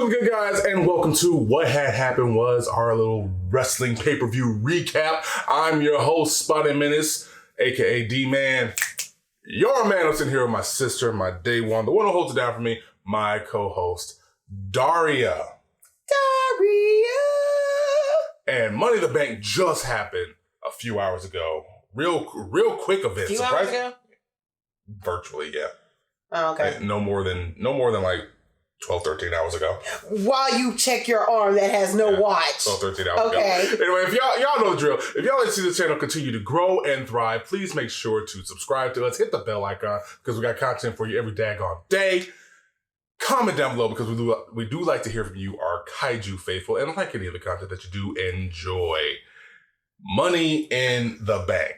What's good, guys, and welcome to What Had Happened Was, our little wrestling pay-per-view recap. I'm your host, Spotty Menace, aka D-Man. Your man, I'm sitting here with my sister, my day one, the one who holds it down for me, my co-host, Daria. And Money in the Bank just happened a few hours ago. Real quick event. A few hours ago? Virtually, yeah. Oh, okay. Like, no more than like 12, 13 hours ago. While you check your arm that has no watch. 12, 13 hours ago. Anyway, if y'all know the drill, if y'all like to see this channel continue to grow and thrive, please make sure to subscribe to us. Hit the bell icon because we got content for you every daggone day. Comment down below because we do like to hear from you, our kaiju faithful, and like any of the content that you do enjoy. Money in the Bank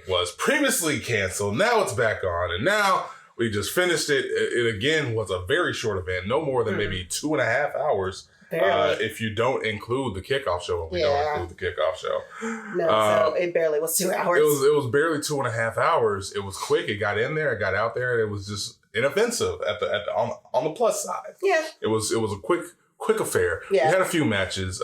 was previously canceled. Now it's back on, and now we just finished it. It again was a very short event, no more than maybe 2.5 hours. If you don't include the kickoff show, and we don't include the kickoff show. No, so it barely was 2 hours. It was barely 2.5 hours. It was quick. It got in there. It got out there. And it was just inoffensive on the plus side. Yeah, it was a quick affair. Yeah. We had a few matches.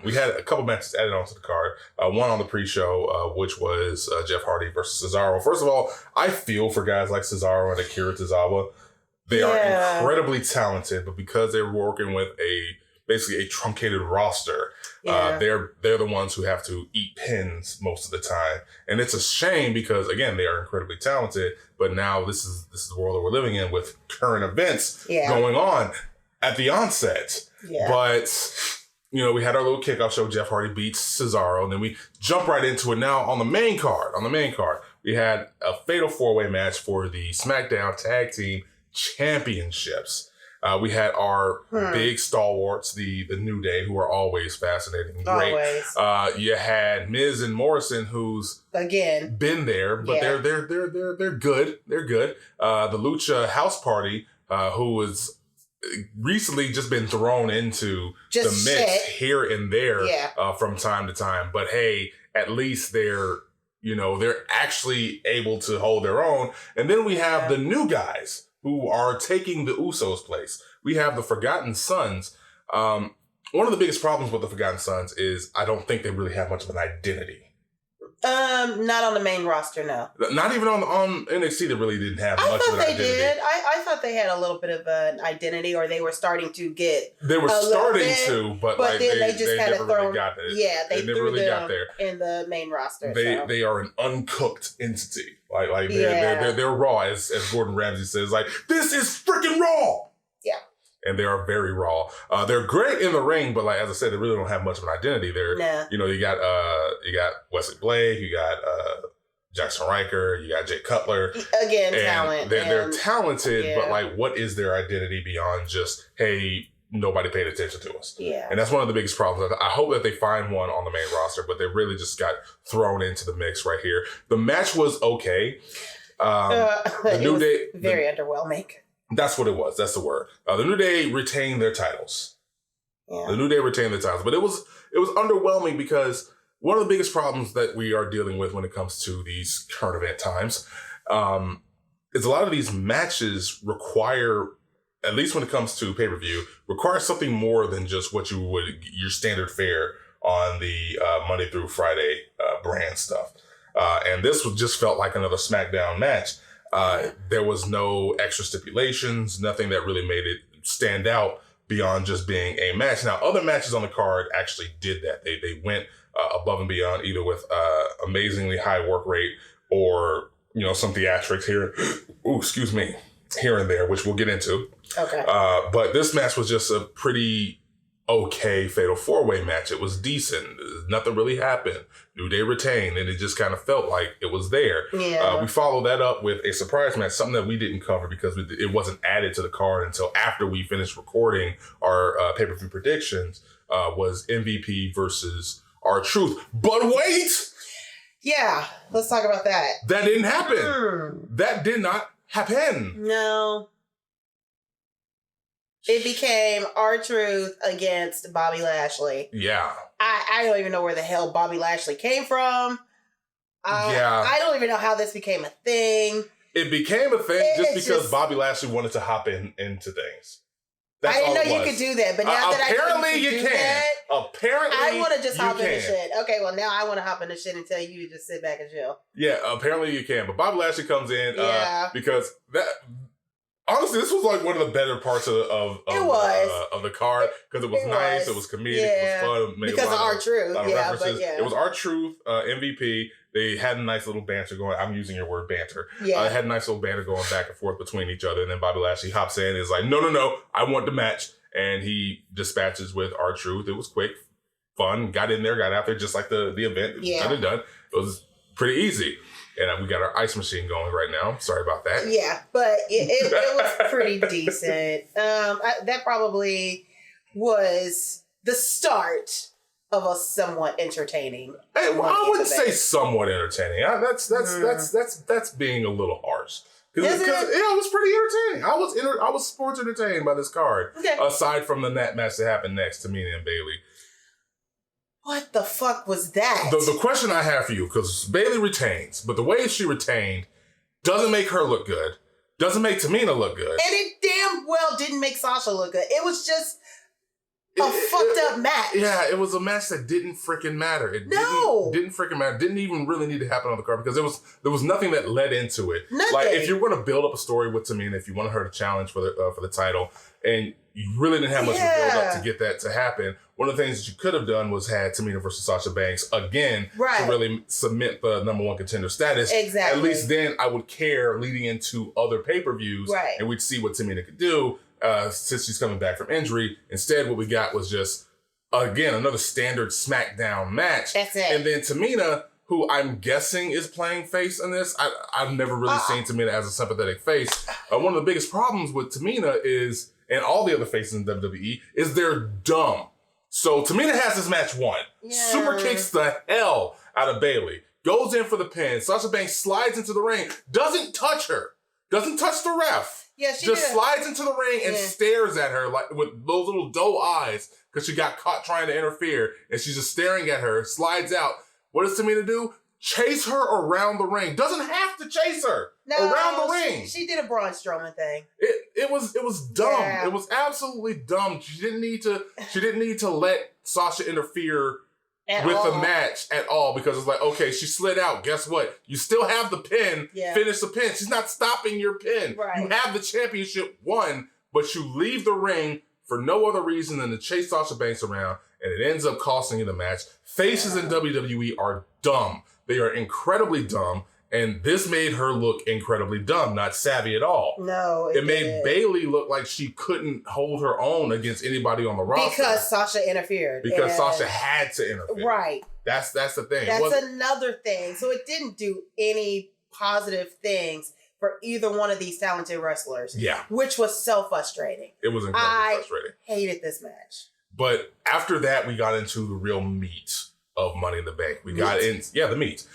We had a couple matches added onto the card. One on the pre-show, which was Jeff Hardy versus Cesaro. First of all, I feel for guys like Cesaro and Akira Tozawa. They are incredibly talented, but because they're working with basically a truncated roster, they're the ones who have to eat pins most of the time. And it's a shame because, again, they are incredibly talented, but now this is the world that we're living in with current events going on at the onset. Yeah. But, we had our little kickoff show. Jeff Hardy beats Cesaro, and then we jump right into it now on the main card. We had a fatal 4-way match for the SmackDown Tag Team Championships. We had our big stalwarts, the New Day, who are always fascinating and great. Always. You had Miz and Morrison, who's again been there, but they're good. They're good. The Lucha House Party, who was recently just been thrown into the mix here and there from time to time. But hey, at least they're actually able to hold their own. And then we have the new guys who are taking the Usos' place. We have the Forgotten Sons. One of the biggest problems with the Forgotten Sons is I don't think they really have much of an identity. Not on the main roster, no. Not even on NXT, they really didn't have much of an identity. I thought they did. I thought they had a little bit of an identity, or they were starting to get. They were starting to, but like then they just kind of really got there. Yeah, they never really got there in the main roster. They are an uncooked entity. Like they're raw, as Gordon Ramsay says. Like, this is freaking raw. Yeah. And they are very raw. They're great in the ring, but like as I said, they really don't have much of an identity. You got Wesley Blake, you got Jackson Riker, you got Jay Cutler. Again, talent. They're talented, but like, what is their identity beyond just, hey, nobody paid attention to us? Yeah. And that's one of the biggest problems. I hope that they find one on the main roster, but they really just got thrown into the mix right here. The match was okay. The New Day very underwhelming. That's what it was. That's the word. The New Day retained their titles. Yeah. The New Day retained their titles, but it was underwhelming because one of the biggest problems that we are dealing with when it comes to these current event times is a lot of these matches require, at least when it comes to pay-per-view, require something more than just what your standard fare on the Monday through Friday brand stuff. And this just felt like another SmackDown match. There was no extra stipulations, nothing that really made it stand out beyond just being a match. Now, other matches on the card actually did that. They went above and beyond, either with amazingly high work rate or, some theatrics here. Ooh, excuse me, here and there, which we'll get into. Okay. But this match was just a pretty okay fatal 4-way match. It was decent. Nothing really happened. New Day retained, and it just kind of felt like it was there. Yeah. We followed that up with a surprise match, something that we didn't cover because it wasn't added to the card until after we finished recording our pay-per-view predictions, was MVP versus R-Truth. But wait! Yeah, let's talk about that. That didn't happen. That did not happen. No. It became R-Truth against Bobby Lashley. Yeah. I don't even know where the hell Bobby Lashley came from. I don't even know how this became a thing. It became a thing just because Bobby Lashley wanted to hop into things. I didn't know you could do that, but now that apparently you can. Apparently, I want to just hop in the shit. Okay, well now I want to hop in the shit and tell you to just sit back and chill. Yeah, apparently you can. But Bobby Lashley comes in because that. Honestly, this was like one of the better parts of the card because it was nice, it was comedic, it was fun. Because of R-Truth, It was R-Truth, MVP. They had a nice little banter going. I'm using your word banter. Yeah. They had a nice little banter going back and forth between each other. And then Bobby Lashley hops in and is like, no, I want the match. And he dispatches with R-Truth. It was quick, fun, got in there, got out there just like the event. Got it done. It was pretty easy. And we got our ice machine going right now. Sorry about that. Yeah, but it was pretty decent. That probably was the start of a somewhat entertaining. Hey, well, I wouldn't say somewhat entertaining. That's being a little harsh. Because it was pretty entertaining. I was sports entertained by this card. Okay. Aside from the match that happened next, Tamina and Bayley. What the fuck was that? The question I have for you, because Bayley retains, but the way she retained doesn't make her look good. Doesn't make Tamina look good. And it damn well didn't make Sasha look good. It was just a fucked up match. Yeah, it was a match that didn't freaking matter. It didn't freaking matter. Didn't even really need to happen on the card because there was nothing that led into it. Nothing. Like if you're going to build up a story with Tamina, if you want her to challenge for the title, and you really didn't have much of a build up to get that to happen. One of the things that you could have done was had Tamina versus Sasha Banks again to really cement the number one contender status. Exactly. At least then I would care leading into other pay-per-views and we'd see what Tamina could do since she's coming back from injury. Instead, what we got was just, again, another standard SmackDown match. That's it. And then Tamina, who I'm guessing is playing face in this. I've never really seen Tamina as a sympathetic face. One of the biggest problems with Tamina is, and all the other faces in WWE, is they're dumb. So Tamina has this match won. Yeah. Super kicks the hell out of Bayley. Goes in for the pin. Sasha Banks slides into the ring. Doesn't touch her. Doesn't touch the ref. Yeah, she just slides into the ring and stares at her like with those little doe eyes because she got caught trying to interfere. And she's just staring at her. Slides out. What does Tamina do? Chase her around the ring. Doesn't have to chase her around the ring. She did a Braun Strowman thing. It was dumb. Yeah. It was absolutely dumb. She didn't need to let Sasha interfere with the match at all because it's like, okay, she slid out. Guess what? You still have the pin. Yeah. Finish the pin. She's not stopping your pin. Right. You have the championship won, but you leave the ring for no other reason than to chase Sasha Banks around, and it ends up costing you the match. Faces in WWE are dumb. They are incredibly dumb, and this made her look incredibly dumb, not savvy at all. No, it made Bayley look like she couldn't hold her own against anybody on the roster. Because Sasha interfered. Because Sasha had to interfere. Right. That's the thing. That's another thing. So it didn't do any positive things for either one of these talented wrestlers. Yeah. Which was so frustrating. It was incredibly frustrating. I hated this match. But after that, we got into the real meat of Money in the Bank. We got the meat.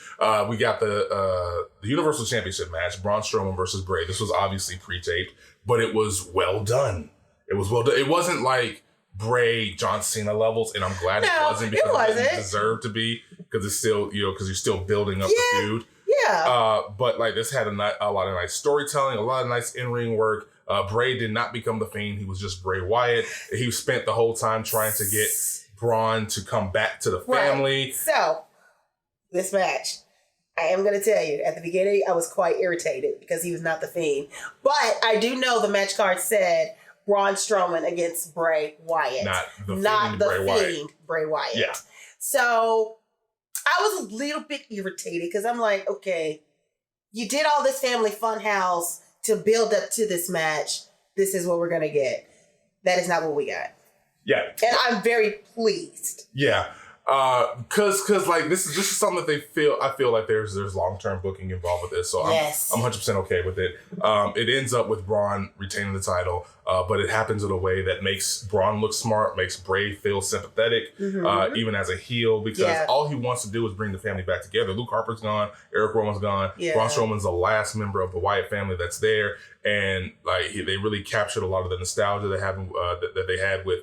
We got the Universal Championship match, Braun Strowman versus Bray. This was obviously pre-taped, but it was well done. It was well done. It wasn't like Bray John Cena levels, and I'm glad it wasn't because it didn't deserve to be because it's still because you're still building up the feud. Yeah. But like this had a lot of nice storytelling, a lot of nice in-ring work. Bray did not become the Fiend. He was just Bray Wyatt. He spent the whole time trying to get Braun to come back to the family. Right. So, this match, I am going to tell you, at the beginning, I was quite irritated because he was not the Fiend. But I do know the match card said Braun Strowman against Bray Wyatt. Not the Fiend, Bray Wyatt. Yeah. So, I was a little bit irritated because I'm like, okay, you did all this family funhouse to build up to this match. This is what we're going to get. That is not what we got. Yeah. And I'm very pleased. Yeah. Cause like this is something that I feel like there's long-term booking involved with this. So I'm 100% okay with it. It ends up with Braun retaining the title, but it happens in a way that makes Braun look smart, makes Bray feel sympathetic, even as a heel, because all he wants to do is bring the family back together. Luke Harper's gone, Eric Rowan's gone, Braun Strowman's the last member of the Wyatt family that's there, and like they really captured a lot of the nostalgia that they had with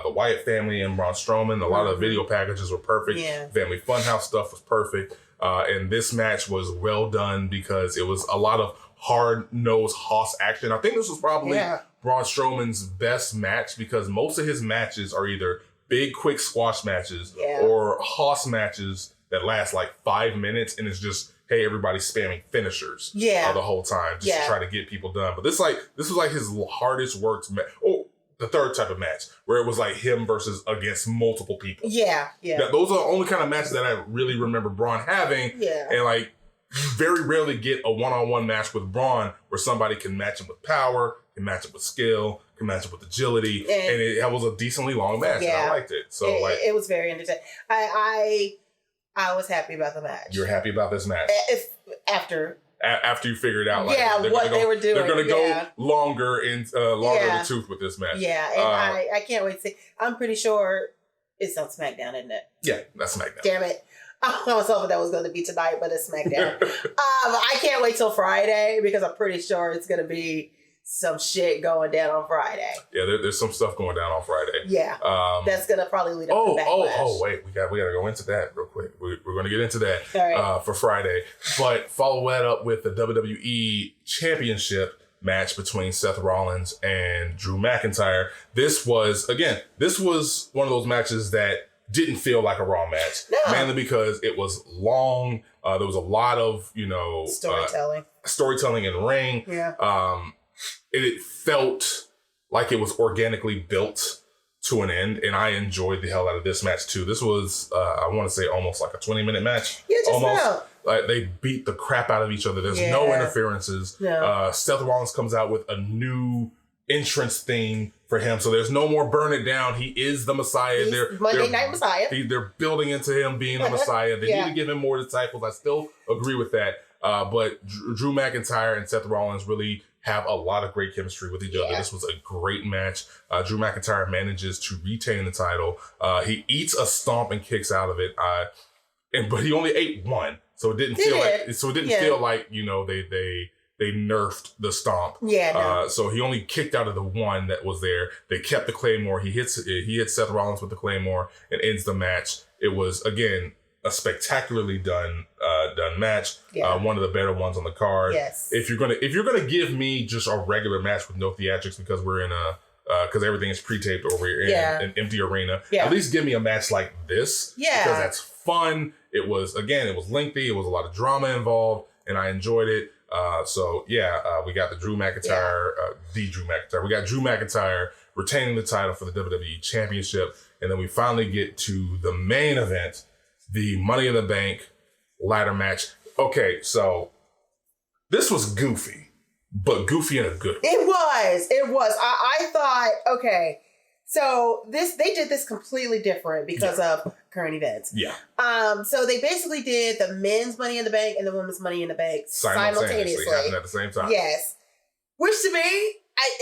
the Wyatt family and Braun Strowman. A lot of the video packages were perfect. Yeah. Family Funhouse stuff was perfect. And this match was well done because it was a lot of hard-nosed Hoss action. I think this was probably Braun Strowman's best match because most of his matches are either big, quick squash matches or Hoss matches that last like 5 minutes and it's just, hey, everybody's spamming finishers the whole time just to try to get people done. But this was like his hardest worked match. Oh, the third type of match where it was like him versus against multiple people. Yeah. Those are the only kind of matches that I really remember Braun having. Yeah. And like, you very rarely get a one-on-one match with Braun where somebody can match him with power, can match him with skill, can match him with agility. And it was a decently long match. And I liked it. So it was very entertaining. I was happy about the match. You're happy about this match? After you figured out what they were doing. They're going to go longer in the tooth with this match. Yeah, and I can't wait to see. I'm pretty sure it's on SmackDown, isn't it? Yeah, that's SmackDown. Damn it. I was hoping that was going to be tonight, but it's SmackDown. I can't wait till Friday because I'm pretty sure it's going to be some shit going down on Friday. Yeah, there's some stuff going down on Friday. Yeah, that's going to probably lead up to Backlash. Wait, we got to go into that real quick. We're going to get into that for Friday. But follow that up with the WWE Championship match between Seth Rollins and Drew McIntyre. This was one of those matches that didn't feel like a Raw match, mainly because it was long. There was a lot of, storytelling in ring. Yeah. It felt like it was organically built to an end, and I enjoyed the hell out of this match too. This was, I want to say, almost like a 20-minute match. Yeah, just almost. About. Like they beat the crap out of each other. There's no interferences. No. Seth Rollins comes out with a new entrance theme for him, so there's no more burn it down. He is the Messiah. He's Monday Night Messiah. They're building into him being the Messiah. They need to give him more disciples. I still agree with that. But Drew McIntyre and Seth Rollins really have a lot of great chemistry with each other. This was a great match. Drew McIntyre manages to retain the title. He eats a stomp and kicks out of it. But he only ate one, so it didn't feel like they nerfed the stomp. Yeah. No. So he only kicked out of the one that was there. They kept the Claymore. He hits Seth Rollins with the Claymore and ends the match. It was, again, a spectacularly done match. Yeah. One of the better ones on the card. Yes. If you're gonna give me just a regular match with no theatrics because we're in because everything is pre-taped or we're in an empty arena, at least give me a match like this. Yeah. Because that's fun. It was lengthy. It was a lot of drama involved, and I enjoyed it. We got the Drew McIntyre, We got Drew McIntyre retaining the title for the WWE Championship, and then we finally get to the main event, the Money in the Bank ladder match. Okay, so this was goofy, but goofy in a good way. It was. I thought, okay, so they did this completely different because of current events. Yeah. So they basically did the men's Money in the Bank and the women's Money in the Bank simultaneously. Happened at the same time. Yes. Which to me,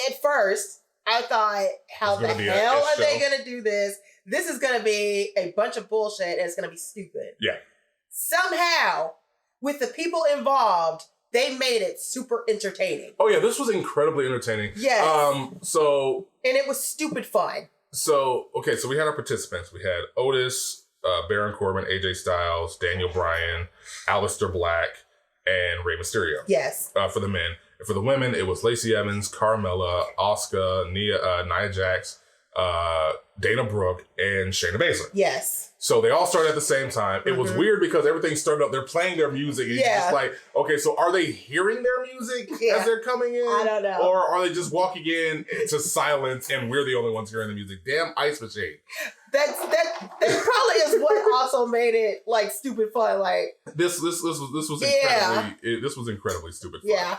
at first, I thought, how the hell are they going to do this? This is going to be a bunch of bullshit and it's going to be stupid. Yeah. Somehow, with the people involved, they made it super entertaining. Oh yeah, this was incredibly entertaining. Yes. And it was stupid fun. So we had our participants. We had Otis, Baron Corbin, AJ Styles, Daniel Bryan, Aleister Black, and Rey Mysterio. Yes. For the men. And for the women, it was Lacey Evans, Carmella, Asuka, Nia Jax, Dana Brooke, and Shayna Baszler. Yes. So they all started at the same time. It was weird because everything started up. They're playing their music. And you're just like, okay, so are they hearing their music as they're coming in? I don't know. Or are they just walking in to silence and we're the only ones hearing the music? Damn Ice Machine. That probably is what also made it like stupid fun. Like this was incredibly stupid fun. Yeah.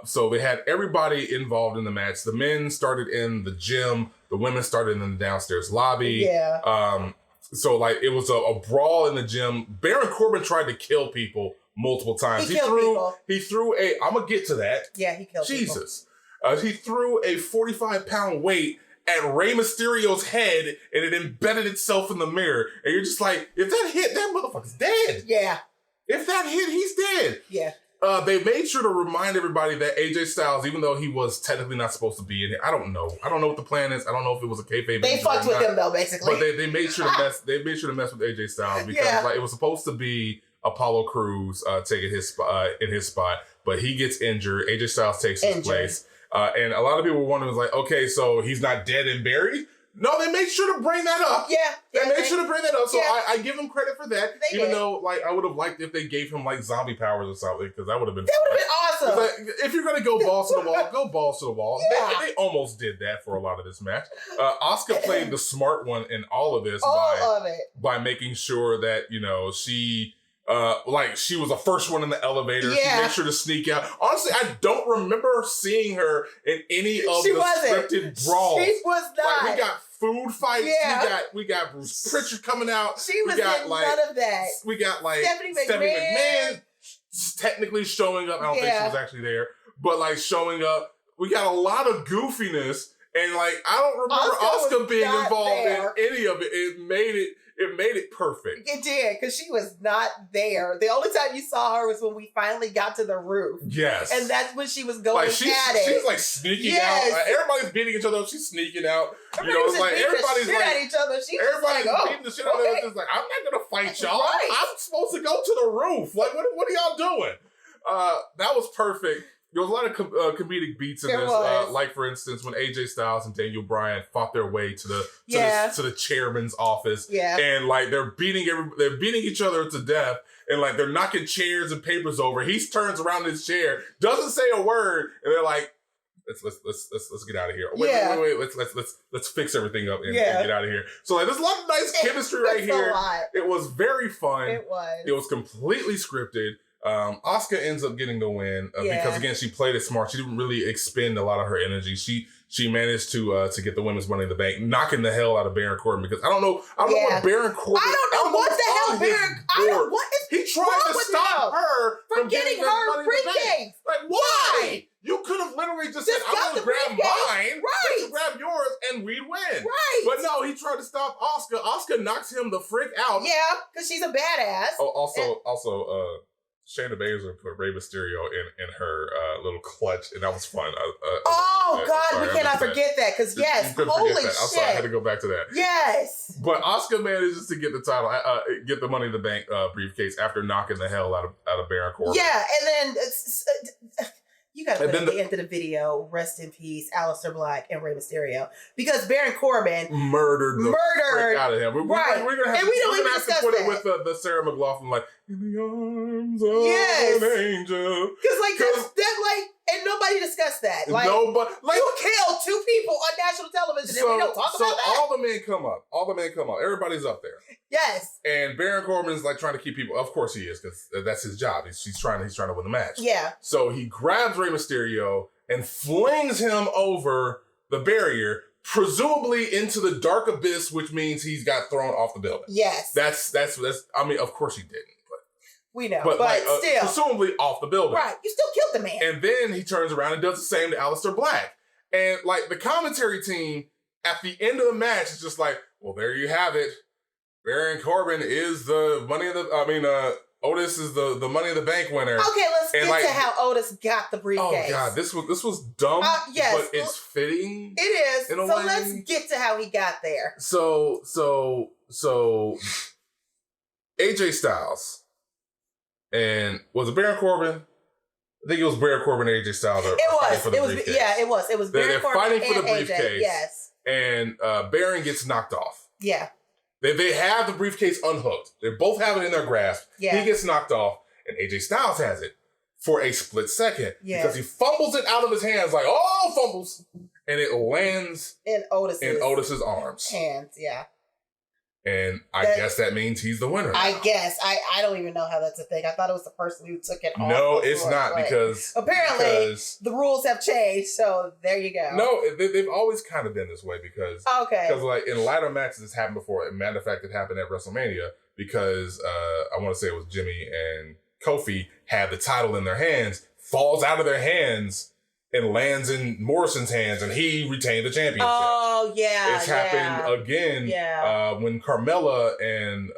So they had everybody involved in the match. The men started in the gym. The women started in the downstairs lobby. Yeah. So like it was a brawl in the gym. Baron Corbin tried to kill people multiple times. He threw a. I'm gonna get to that. Yeah, he killed Jesus. He threw a 45-pound weight at Rey Mysterio's head, and it embedded itself in the mirror. And you're just like, if that hit, that motherfucker's dead. Yeah. If that hit, he's dead. Yeah. They made sure to remind everybody that AJ Styles, even though he was technically not supposed to be in it, I don't know what the plan is. I don't know if it was a kayfabe. They fucked with him though, basically. But they made sure to mess. They made sure to mess with AJ Styles because like it was supposed to be Apollo Crews taking his spot, but he gets injured. AJ Styles takes his place. And a lot of people were wondering, like, okay, so he's not dead and buried? No, they made sure to bring that up. Yeah. They made sure to bring that up. So I give them credit for that. Even though, like, I would have liked if they gave him, like, zombie powers or something, because that would have been awesome. Like, if you're going to go balls to the wall, go balls to the wall. Yeah. They almost did that for a lot of this match. Asuka played the smart one in all of this by making sure that, you know, she was the first one in the elevator. Yeah. She made sure to sneak out. Honestly, I don't remember seeing her in any of the scripted brawls. She was not. Like, we got food fights. Yeah. We got Bruce Pritchard coming out. She was getting none of that. We got like Stephanie McMahon technically showing up. I don't think she was actually there, but like showing up. We got a lot of goofiness, and like I don't remember Asuka being involved in any of it. It made it perfect. It did, because she was not there. The only time you saw her was when we finally got to the roof. Yes. And that's when she was going she's like sneaking out. Everybody's beating each other up. She's sneaking out. You know, it's like everybody's like at each other. Everybody's beating the shit out of each other. It's like, I'm not gonna fight y'all. Right. I'm supposed to go to the roof. Like, what are y'all doing? That was perfect. There was a lot of comedic beats in this. Like, for instance, when AJ Styles and Daniel Bryan fought their way to the chairman's office. Yeah. And, like, they're beating each other to death. And, like, they're knocking chairs and papers over. He turns around in his chair, doesn't say a word. And they're like, let's get out of here. Wait. Let's fix everything up and get out of here. So, like, there's a lot of nice chemistry right here. It was very fun. It was completely scripted. Asuka ends up getting the win because, again, she played it smart. She didn't really expend a lot of her energy. She managed to get the women's Money in the Bank, knocking the hell out of Baron Corbin, because I don't know what Baron Corbin. I don't know what the hell Baron. He tried to stop her from getting her briefcase. Like, why? You could have literally just said, I'm going to grab mine, let you grab yours, and we'd win. Right. But no, he tried to stop Asuka. Asuka knocks him the frick out. Yeah, because she's a badass. Oh, also, Shayna Baszler put Rey Mysterio in her little clutch, and that was fun. We cannot forget that, because holy shit. I had to go back to that. Yes. But Asuka manages to get the title, get the Money in the Bank briefcase after knocking the hell out of Baron Corbin. Yeah, and then you got to put at the end of the video, rest in peace, Aleister Black and Rey Mysterio, because Baron Corbin murdered the frick out of him. We're gonna have to put it with the Sarah McLachlan, like, in the arms of an angel. Because and nobody discussed that. Like, you killed 2 people on national television and we don't talk about that. So all the men come up. Everybody's up there. Yes. And Baron Corbin is like trying to keep people. Of course he is, because that's his job. He's trying to win the match. Yeah. So he grabs Rey Mysterio and flings him over the barrier, presumably into the dark abyss, which means he's got thrown off the building. Yes. That's. I mean, of course he didn't. We know, but still. Presumably off the building. Right. You still killed the man. And then he turns around and does the same to Aleister Black. And, like, the commentary team at the end of the match is just like, well, there you have it. Baron Corbin is the Otis is the Money in the Bank winner. Okay, let's get to how Otis got the briefcase. Oh, God, this was dumb, but it's fitting. It is. So let's get to how he got there. So AJ Styles. And was it Baron Corbin? I think it was Baron Corbin and AJ Styles. It was. It was Baron Corbin fighting for the briefcase. AJ, yes. And Baron gets knocked off. Yeah. They have the briefcase unhooked. They both have it in their grasp. Yeah. He gets knocked off, and AJ Styles has it for a split second. Yeah. Because he fumbles it out of his hands, like, fumbles. And it lands in Otis's arms. Hands, yeah. And I guess that means he's the winner. I guess. I don't even know how that's a thing. I thought it was the person who took it off. No, it's not, because apparently the rules have changed, so there you go. No, they've always kind of been this way, because like in lighter matches, it's happened before. As a matter of fact, it happened at WrestleMania, because I want to say it was Jimmy and Kofi had the title in their hands, falls out of their hands, and lands in Morrison's hands, and he retained the championship. Oh, yeah. It's happened again when Carmella and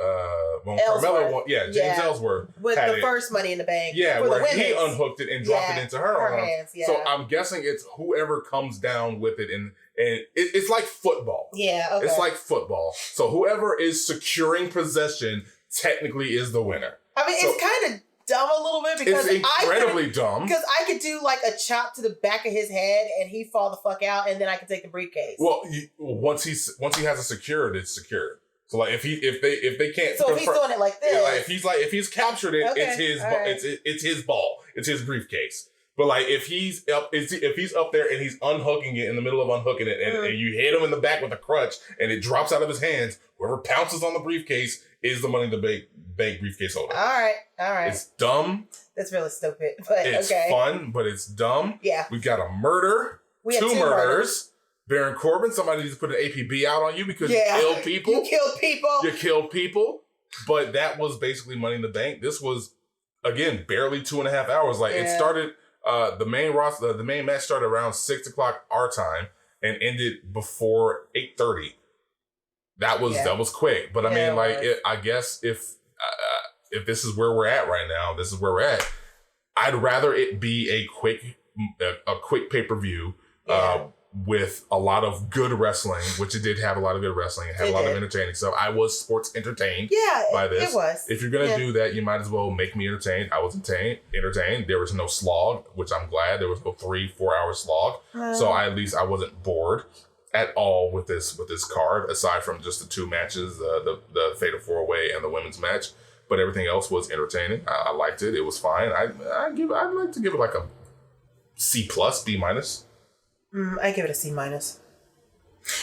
Carmella won. Yeah, James Ellsworth. With the first Money in the Bank. Yeah, where he unhooked it and dropped it into her hands. Yeah. So I'm guessing it's whoever comes down with it, and it's like football. Yeah, okay. It's like football. So whoever is securing possession technically is the winner. I mean, it's kind of dumb a little bit because it's incredibly dumb. Because I could do like a chop to the back of his head and he'd fall the fuck out, and then I could take the briefcase. Well, once he has it secured, it's secured. So like if they can't, so if he's doing it like this, if he's captured it, it's his ball, it's his briefcase. But like if he's up there and he's unhooking it in the middle of unhooking it, and you hit him in the back with a crutch and it drops out of his hands, whoever pounces on the briefcase is the Money in the Bank briefcase holder. All right. It's dumb. That's really stupid, but it's fun, but it's dumb. Yeah, we got a murder. We have two murders. Baron Corbin, somebody needs to put an APB out on you because you killed people. You killed people. But that was basically Money in the Bank. This was, again, barely 2.5 hours. Like it started, the main match started around 6:00 our time and ended before 8:30. That was quick. But I mean, I guess if this is where we're at right now, this is where we're at. I'd rather it be a quick pay-per-view. With a lot of good wrestling, which it did have a lot of good wrestling. It had a lot of entertaining stuff. I was sports entertained by this. It was. If you're going to do that, you might as well make me entertained. I was entertained. There was no slog, which I'm glad. There was no 3-4 hour slog. So at least I wasn't bored at all with this card, aside from just the two matches, the Fatal 4-Way and the women's match. But everything else was entertaining. I liked it. It was fine. I'd like to give it like a C+, B-. I give it a C-.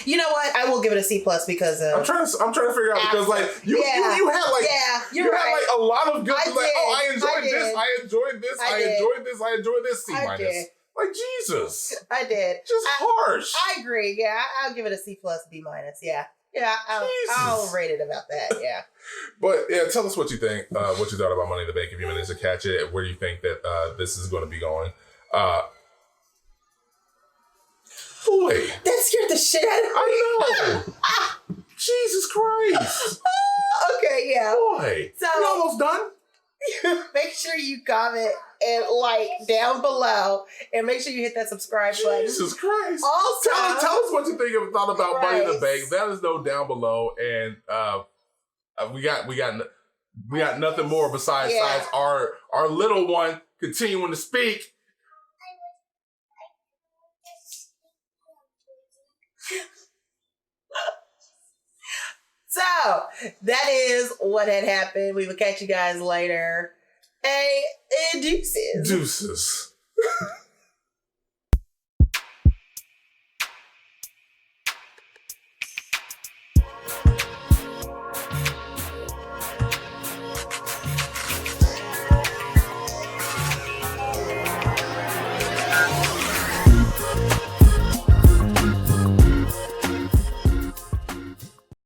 You know what? I will give it a C+ because I'm trying to figure out because like you had like you're right. Had like a lot of good I enjoyed this C-. Like Jesus. I did. Just harsh. I agree. Yeah, I'll give it a C+, B-. Yeah. I'll rate it about that. Yeah. But yeah, tell us what you think. What you thought about Money in the Bank if you managed to catch it. Where do you think that this is going to be going? Boy, that scared the shit out of me. I know. Jesus Christ. Okay, yeah. Boy, so you almost done. Make sure you comment and like down below, and make sure you hit that subscribe button. Jesus Christ. Also, tell us what you think thought about Money in the Bank. Let us know down below, and we got nothing more besides our little one continuing to speak. So that is what had happened. We will catch you guys later. Hey, deuces. Deuces.